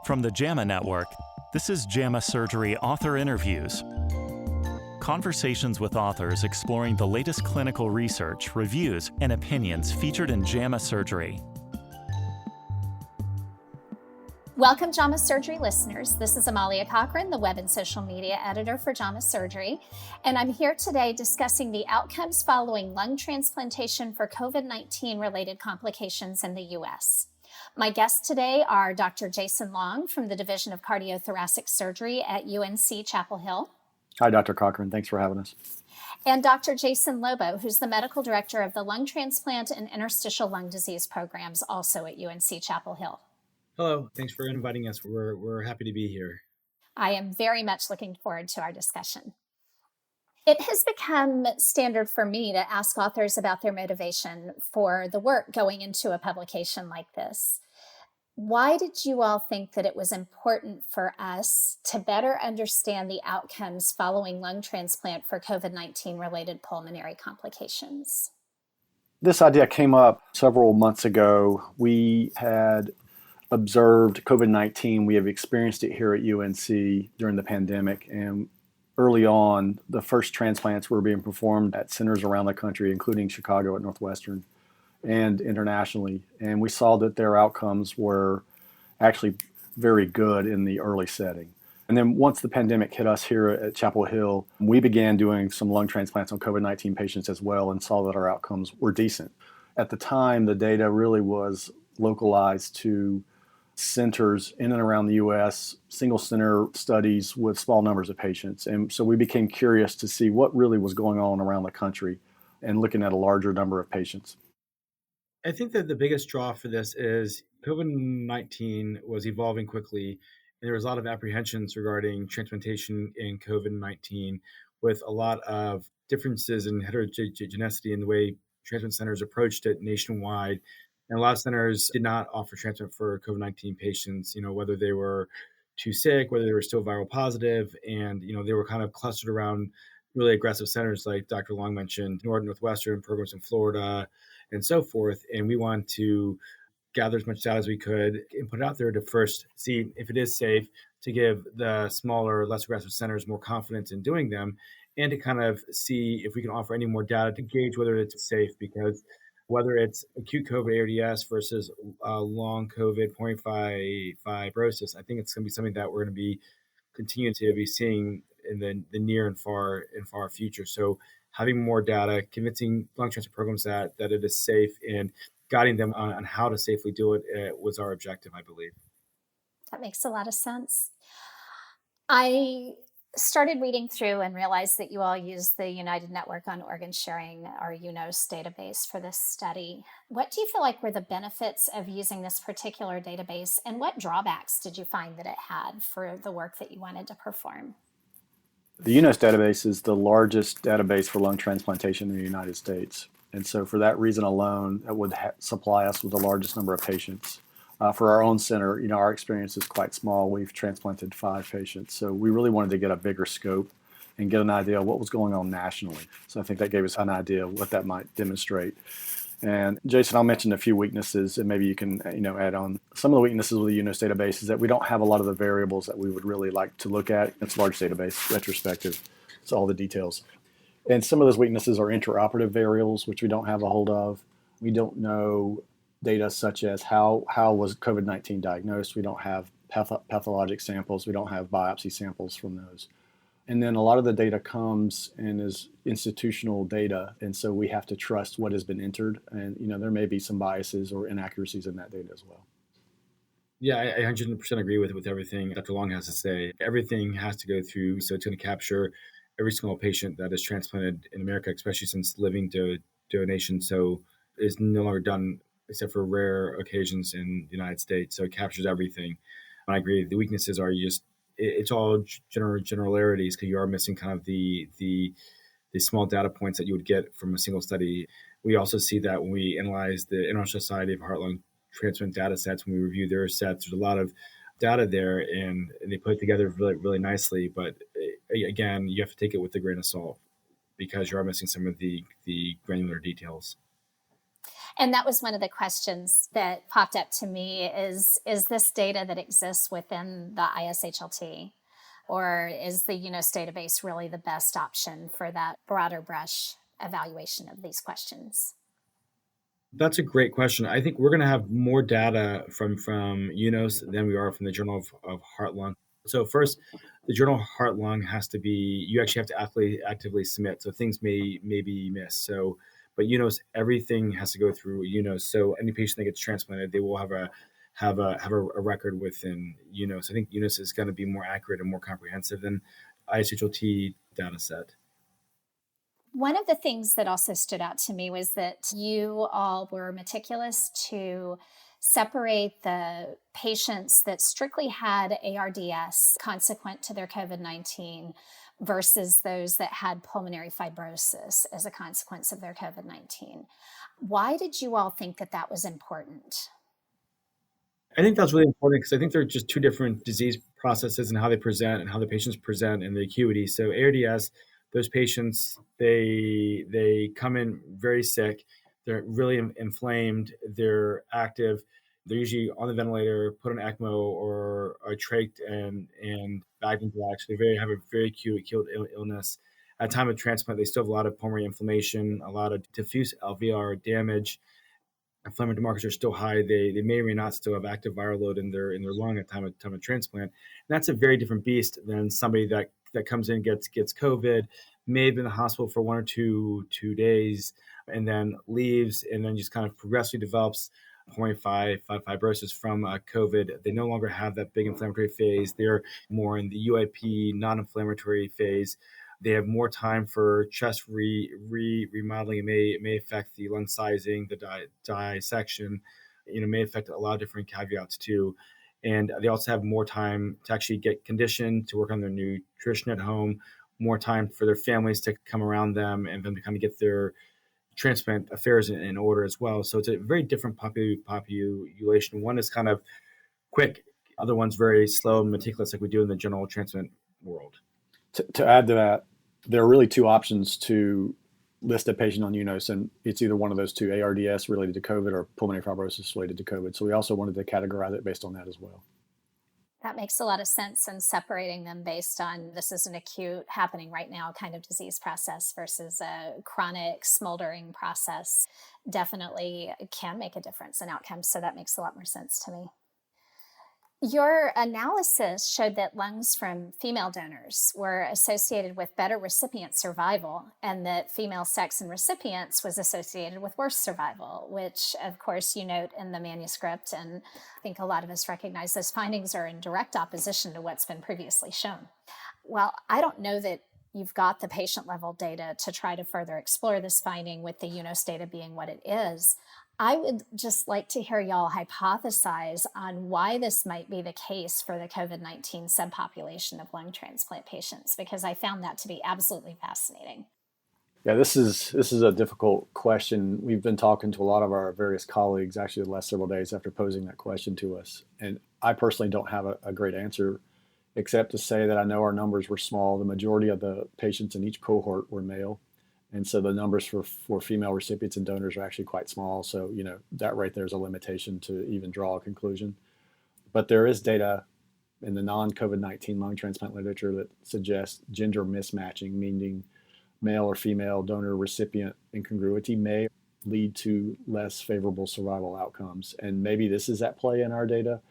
From the JAMA Network, this is JAMA Surgery Author Interviews. Conversations with authors exploring the latest clinical research, reviews, and opinions featured in JAMA Surgery. Welcome, JAMA Surgery listeners. This is Amalia Cochran, the web and social media editor for JAMA Surgery, and I'm here today discussing the outcomes following lung transplantation for COVID-19 related complications in the U.S. My guests today are Dr. Jason Long from the Division of Cardiothoracic Surgery at UNC Chapel Hill. Hi, Dr. Cochran. Thanks for having us. And Dr. Jason Lobo, who's the medical director of the Lung Transplant and Interstitial Lung Disease programs, also at UNC Chapel Hill. Hello. Thanks for inviting us. We're happy to be here. I am very much looking forward to our discussion. It has become standard for me to ask authors about their motivation for the work going into a publication like this. Why did you all think that it was important for us to better understand the outcomes following lung transplant for COVID-19 related pulmonary complications? This idea came up several months ago. We had observed COVID-19. We have experienced it here at UNC during the pandemic. And early on, the first transplants were being performed at centers around the country, including Chicago at Northwestern and internationally. And we saw that their outcomes were actually very good in the early setting. And then once the pandemic hit us here at Chapel Hill, we began doing some lung transplants on COVID-19 patients as well and saw that our outcomes were decent. At the time, the data really was localized to centers in and around the U.S., single center studies with small numbers of patients. And so we became curious to see what really was going on around the country and looking at a larger number of patients. I think that the biggest draw for this is COVID-19 was evolving quickly, and there was a lot of apprehensions regarding transplantation in COVID-19 with a lot of differences in heterogeneity in the way transplant centers approached it nationwide. And a lot of centers did not offer transplant for COVID-19 patients, whether they were too sick, whether they were still viral positive. And, they were kind of clustered around really aggressive centers like Dr. Long mentioned, Northwestern programs in Florida and so forth. And we wanted to gather as much data as we could and put it out there to first see if it is safe, to give the smaller, less aggressive centers more confidence in doing them, and to kind of see if we can offer any more data to gauge whether it's safe, because whether it's acute COVID ARDS versus long COVID pulmonary fibrosis, I think it's going to be something that we're going to be continuing to be seeing in the near and far future. So having more data, convincing lung transplant programs that it is safe, and guiding them on how to safely do it was our objective, I believe. That makes a lot of sense. I started reading through and realized that you all use the United Network on Organ Sharing, or UNOS database, for this study. What do you feel like were the benefits of using this particular database, and what drawbacks did you find that it had for the work that you wanted to perform? The UNOS database is the largest database for lung transplantation in the United States. And so for that reason alone, it would supply us with the largest number of patients. For our own center, our experience is quite small. We've transplanted 5 patients. So we really wanted to get a bigger scope and get an idea of what was going on nationally. So I think that gave us an idea of what that might demonstrate. And Jason, I'll mention a few weaknesses, and maybe you can add on. Some of the weaknesses with the UNOS database is that we don't have a lot of the variables that we would really like to look at. It's a large database, retrospective, so all the details. And some of those weaknesses are interoperative variables, which we don't have a hold of. We don't know data such as how was COVID-19 diagnosed. We don't have pathologic samples. We don't have biopsy samples from those. And then a lot of the data comes and is institutional data, and so we have to trust what has been entered. And there may be some biases or inaccuracies in that data as well. Yeah, I 100% agree with everything Dr. Long has to say. Everything has to go through, so it's going to capture every single patient that is transplanted in America, especially since living donation so is no longer done except for rare occasions in the United States. So it captures everything. And I agree. The weaknesses are it's all generalities, because you are missing kind of the small data points that you would get from a single study. We also see that when we analyze the International Society of Heart-Lung Transplant data sets, when we review their sets, there's a lot of data there, and they put it together really, really nicely. But again, you have to take it with a grain of salt, because you are missing some of the granular details. And that was one of the questions that popped up to me is this data that exists within the ISHLT? Or is the UNOS database really the best option for that broader brush evaluation of these questions? That's a great question. I think we're going to have more data from UNOS than we are from the Journal of Heart Lung. So first, the Journal of Heart Lung has to be, you actually have to actively submit. So things may be missed. So, but UNOS, everything has to go through UNOS. So any patient that gets transplanted, they will have a record within UNOS. I think UNOS is going to be more accurate and more comprehensive than ISHLT data set. One of the things that also stood out to me was that you all were meticulous to separate the patients that strictly had ARDS consequent to their COVID-19 versus those that had pulmonary fibrosis as a consequence of their COVID-19. Why did you all think that that was important? I think that's really important because I think they're just two different disease processes and how they present and how the patients present and the acuity. So ARDS, those patients, they come in very sick. They're really inflamed. They're active. They're usually on the ventilator, put on ECMO or trached and bagged into that. So they have a very acute illness. At the time of transplant, they still have a lot of pulmonary inflammation, a lot of diffuse alveolar damage. Inflammatory markers are still high. They may or may not still have active viral load in their lung at time of transplant. And that's a very different beast than somebody that comes in, gets COVID, may have been in the hospital for 1 or 2 days, and then leaves, and then just kind of progressively develops pulmonary fibrosis from COVID. They no longer have that big inflammatory phase. They're more in the UIP, non-inflammatory phase. They have more time for chest remodeling. It may affect the lung sizing, the dissection. May affect a lot of different caveats too. And they also have more time to actually get conditioned, to work on their nutrition at home, more time for their families to come around them and them to kind of get their transplant affairs in order as well. So it's a very different population. One is kind of quick, other one's very slow and meticulous, like we do in the general transplant world. To add to that, there are really two options to list a patient on UNOS, and it's either one of those two, ARDS related to COVID or pulmonary fibrosis related to COVID. So we also wanted to categorize it based on that as well. That makes a lot of sense, and separating them based on this is an acute happening right now kind of disease process versus a chronic smoldering process definitely can make a difference in outcomes. So that makes a lot more sense to me. Your analysis showed that lungs from female donors were associated with better recipient survival, and that female sex in recipients was associated with worse survival, which of course you note in the manuscript. And I think a lot of us recognize those findings are in direct opposition to what's been previously shown. Well, I don't know that you've got the patient level data to try to further explore this finding, with the UNOS data being what it is. I would just like to hear y'all hypothesize on why this might be the case for the COVID-19 subpopulation of lung transplant patients, because I found that to be absolutely fascinating. Yeah, this is a difficult question. We've been talking to a lot of our various colleagues actually the last several days after posing that question to us. And I personally don't have a great answer, except to say that I know our numbers were small. The majority of the patients in each cohort were male. And so the numbers for female recipients and donors are actually quite small. So, that right there is a limitation to even draw a conclusion. But there is data in the non-COVID-19 lung transplant literature that suggests gender mismatching, meaning male or female donor recipient incongruity may lead to less favorable survival outcomes. And maybe this is at play in our data.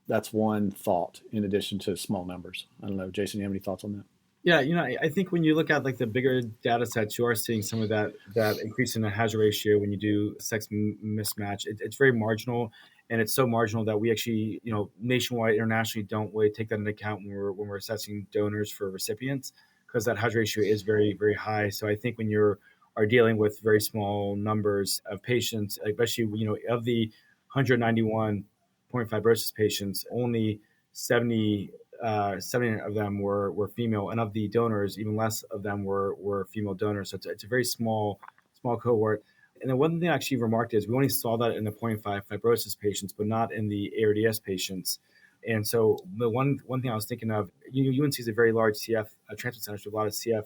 That's one thought in addition to small numbers. I don't know, Jason, you have any thoughts on that? Yeah, I think when you look at like the bigger data sets, you are seeing some of that increase in the hazard ratio when you do sex mismatch. It's very marginal, and it's so marginal that we actually, nationwide, internationally, don't really take that into account when we're assessing donors for recipients, because that hazard ratio is very, very high. So I think when you are dealing with very small numbers of patients, especially of the 191 pulmonary fibrosis patients, only 70 of them were female, and of the donors, even less of them were female donors. So it's a very small cohort. And then one thing I actually remarked is we only saw that in the pulmonary fibrosis patients, but not in the ARDS patients. And so the one thing I was thinking of, UNC is a very large CF transplant center, so a lot of CF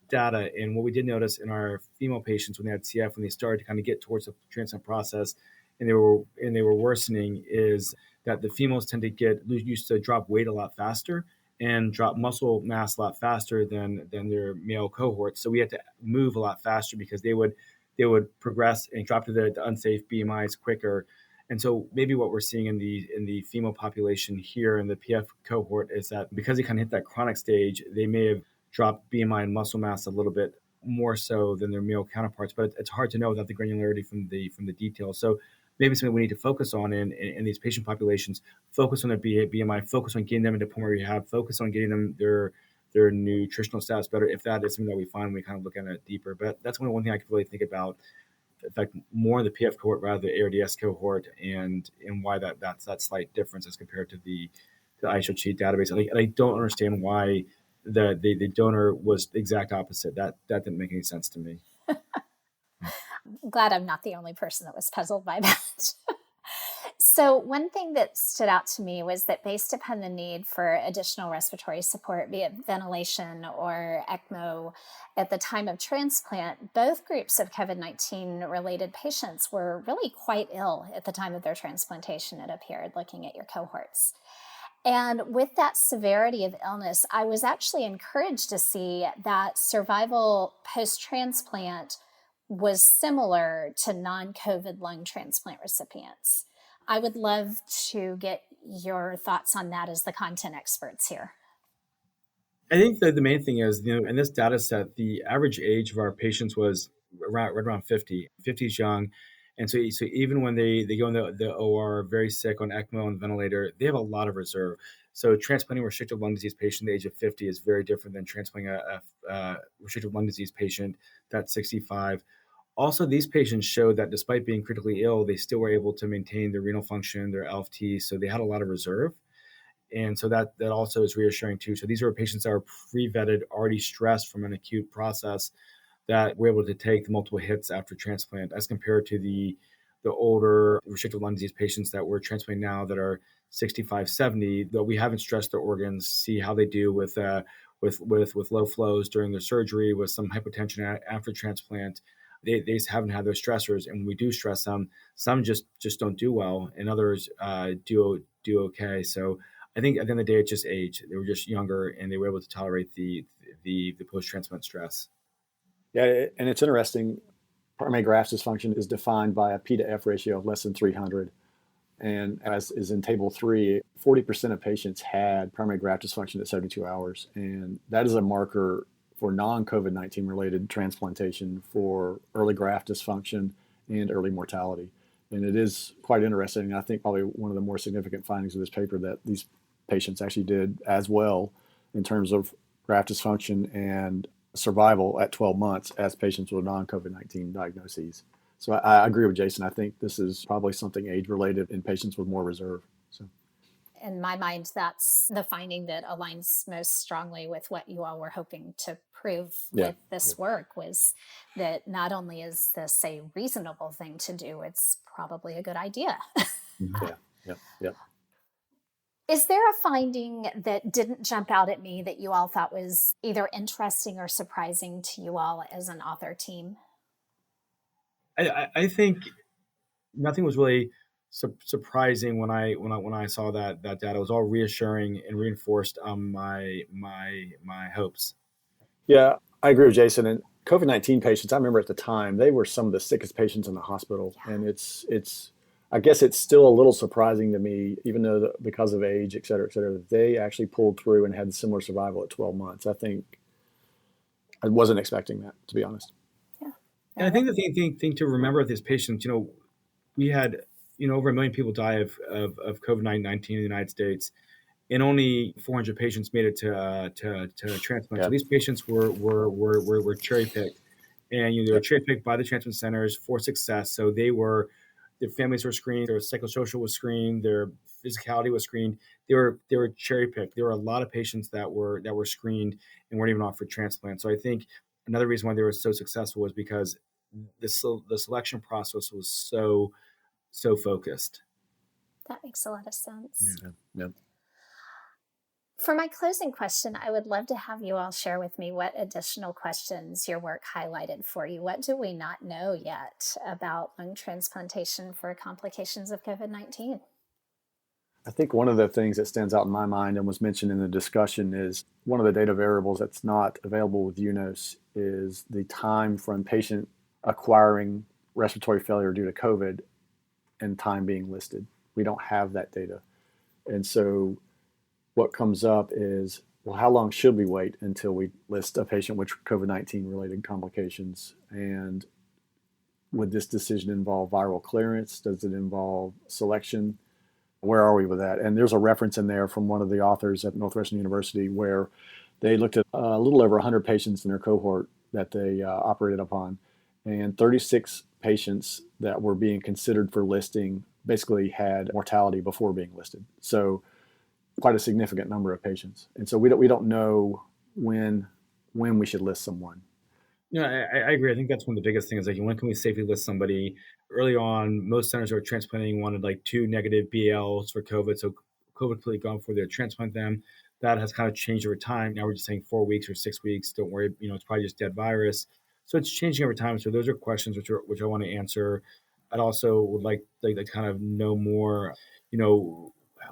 data. And what we did notice in our female patients when they had CF, when they started to kind of get towards the transplant process, and they were worsening, is that the females tend to used to drop weight a lot faster and drop muscle mass a lot faster than their male cohorts. So we had to move a lot faster because they would progress and drop to the unsafe BMIs quicker. And so maybe what we're seeing in the female population here in the PF cohort is that because they kind of hit that chronic stage, they may have dropped BMI and muscle mass a little bit more so than their male counterparts. But it's hard to know without the granularity from the details. So maybe something we need to focus on in these patient populations, focus on their BMI, focus on getting them into pulmonary rehab, focus on getting them their nutritional status better, if that is something that we find when we kind of look at it deeper. But that's one thing I could really think about, in fact, more in the PF cohort rather than the ARDS cohort, and why that's that slight difference as compared to the IHOG database. And I don't understand why the donor was the exact opposite. That didn't make any sense to me. I'm glad I'm not the only person that was puzzled by that. So one thing that stood out to me was that based upon the need for additional respiratory support, be it ventilation or ECMO, at the time of transplant, both groups of COVID-19 related patients were really quite ill at the time of their transplantation, it appeared, looking at your cohorts. And with that severity of illness, I was actually encouraged to see that survival post-transplant was similar to non-COVID lung transplant recipients. I would love to get your thoughts on that as the content experts here. I think that the main thing is, in this data set, the average age of our patients was right around 50. 50 is young. And so even when they go in the OR very sick on ECMO and ventilator, they have a lot of reserve. So transplanting a restrictive lung disease patient at the age of 50 is very different than transplanting a restrictive lung disease patient that's 65. Also, these patients showed that despite being critically ill, they still were able to maintain their renal function, their LFT. So they had a lot of reserve. And so that also is reassuring too. So these are patients that are pre-vetted, already stressed from an acute process, that were able to take the multiple hits after transplant, as compared to the older restrictive lung disease patients that we're transplanting now that are 65, 70, though we haven't stressed their organs, see how they do with low flows during their surgery, with some hypotension after transplant. They just haven't had those stressors. And when we do stress them, some just don't do well, and others do okay. So I think at the end of the day, it's just age. They were just younger, and they were able to tolerate the post-transplant stress. Yeah, and it's interesting. Primary graft dysfunction is defined by a P to F ratio of less than 300. And as is in table 3, 40% of patients had primary graft dysfunction at 72 hours. And that is a marker for non-COVID-19 related transplantation for early graft dysfunction and early mortality. And it is quite interesting. I think probably one of the more significant findings of this paper, that these patients actually did as well in terms of graft dysfunction and survival at 12 months as patients with non-COVID-19 diagnoses. So I agree with Jason. I think this is probably something age-related in patients with more reserve. So, in my mind, that's the finding that aligns most strongly with what you all were hoping to prove with this work, was that not only is this a reasonable thing to do, it's probably a good idea. Yeah. Is there a finding that didn't jump out at me that you all thought was either interesting or surprising to you all as an author team? I think nothing was really surprising when I saw that data. It was all reassuring and reinforced my hopes. Yeah, I agree with Jason. And COVID-19 patients, I remember at the time, they were some of the sickest patients in the hospital. Yeah. And it's I guess it's still a little surprising to me, even though because of age, et cetera, that they actually pulled through and had similar survival at 12 months. I think I wasn't expecting that, to be honest. Yeah. And I think the thing to remember with these patients, we had, over 1 million people die of COVID-19 in the United States, and only 400 patients made it to transplant. Yeah. So these patients were cherry picked, and they were cherry picked by the transplant centers for success. So their families were screened, their psychosocial was screened, their physicality was screened. They were cherry picked. There were a lot of patients that were screened and weren't even offered transplant. So I think another reason why they were so successful was because the selection process was so focused. That makes a lot of sense. Yeah. For my closing question, I would love to have you all share with me what additional questions your work highlighted for you. What do we not know yet about lung transplantation for complications of COVID-19? I think one of the things that stands out in my mind and was mentioned in the discussion is one of the data variables that's not available with UNOS is the time from patient acquiring respiratory failure due to COVID and time being listed. We don't have that data. And so what comes up is, well, how long should we wait until we list a patient with COVID-19 related complications? And would this decision involve viral clearance? Does it involve selection? Where are we with that? And there's a reference in there from one of the authors at Northwestern University where they looked at a little over 100 patients in their cohort that they operated upon. And 36 patients that were being considered for listing basically had mortality before being listed. So quite a significant number of patients. And so we don't know when we should list someone. No, I agree. I think that's one of the biggest things. Like, when can we safely list somebody? Early on, most centers who were transplanting wanted like 2 negative BLs for COVID. So COVID completely gone before they would transplant them. That has kind of changed over time. Now we're just saying 4 weeks or 6 weeks. Don't worry, it's probably just dead virus. So it's changing over time. So those are questions which I want to answer. I'd also would like to kind of know more,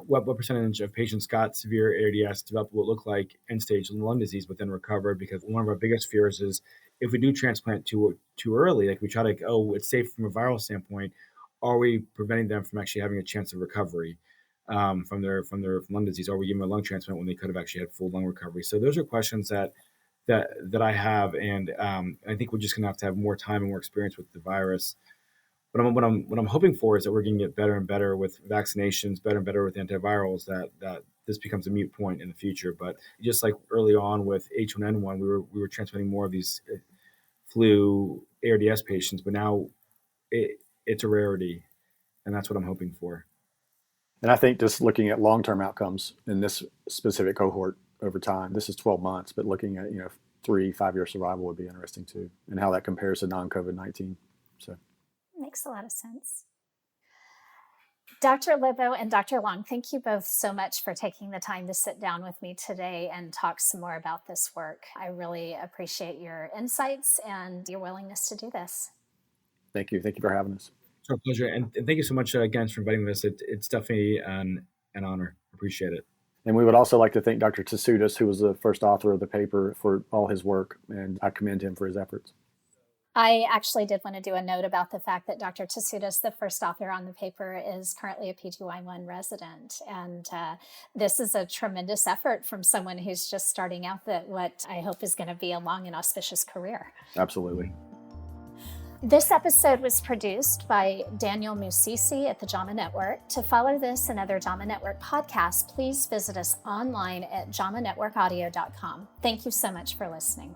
what percentage of patients got severe ARDS, developed what looked like end-stage lung disease, but then recovered. Because one of our biggest fears is if we do transplant too early, like we try to, it's safe from a viral standpoint, are we preventing them from actually having a chance of recovery from their lung disease? Are we giving them a lung transplant when they could have actually had full lung recovery? So those are questions that I have, and I think we're just going to have more time and more experience with the virus. But what I'm hoping for is that we're going to get better and better with vaccinations, better and better with antivirals, that this becomes a moot point in the future. But just like early on with H1N1, we were transplanting more of these flu ARDS patients, but now it's a rarity, and that's what I'm hoping for. And I think just looking at long-term outcomes in this specific cohort over time, this is 12 months, but looking at 3-5 year survival would be interesting too, and how that compares to non-COVID-19. So. Makes a lot of sense. Dr. Lobo and Dr. Long, thank you both so much for taking the time to sit down with me today and talk some more about this work. I really appreciate your insights and your willingness to do this. Thank you. Thank you for having us. It's our pleasure. And thank you so much again for inviting us. It's definitely an honor. Appreciate it. And we would also like to thank Dr. Tsoudas, who was the first author of the paper, for all his work, and I commend him for his efforts. I actually did want to do a note about the fact that Dr. Tsoudas, the first author on the paper, is currently a PGY1 resident. And this is a tremendous effort from someone who's just starting out what I hope is going to be a long and auspicious career. Absolutely. This episode was produced by Daniel Musisi at the JAMA Network. To follow this and other JAMA Network podcasts, please visit us online at jamanetworkaudio.com. Thank you so much for listening.